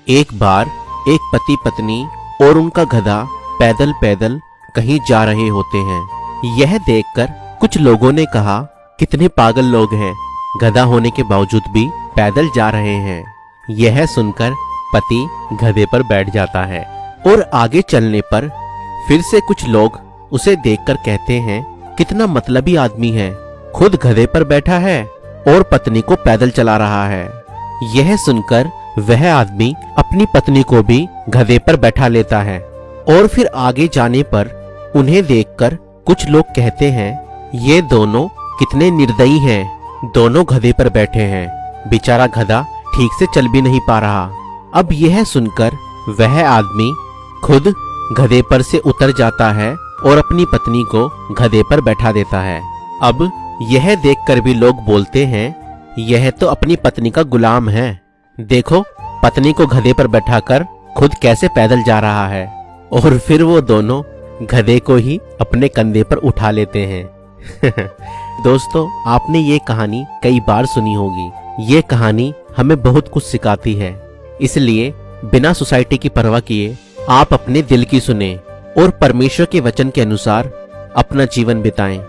एक बार एक पति पत्नी और उनका गधा पैदल पैदल कहीं जा रहे होते हैं। यह देखकर कुछ लोगों ने कहा, कितने पागल लोग हैं, गधा होने के बावजूद भी पैदल जा रहे हैं। यह सुनकर पति गधे पर बैठ जाता है और आगे चलने पर फिर से कुछ लोग उसे देखकर कहते हैं, कितना मतलबी आदमी है, खुद गधे पर बैठा है और पत्नी को पैदल चला रहा है। यह सुनकर वह आदमी अपनी पत्नी को भी गधे पर बैठा लेता है और फिर आगे जाने पर उन्हें देखकर कुछ लोग कहते हैं, ये दोनों कितने निर्दयी हैं, दोनों गधे पर बैठे हैं, बेचारा गधा ठीक से चल भी नहीं पा रहा। अब यह सुनकर वह आदमी खुद गधे पर से उतर जाता है और अपनी पत्नी को गधे पर बैठा देता है। अब यह देखकर भी लोग बोलते हैं, यह तो अपनी पत्नी का गुलाम है, देखो पत्नी को गधे पर बैठाकर खुद कैसे पैदल जा रहा है। और फिर वो दोनों गधे को ही अपने कंधे पर उठा लेते हैं। दोस्तों, आपने ये कहानी कई बार सुनी होगी। ये कहानी हमें बहुत कुछ सिखाती है, इसलिए बिना सोसाइटी की परवाह किए आप अपने दिल की सुने और परमेश्वर के वचन के अनुसार अपना जीवन बिताएं।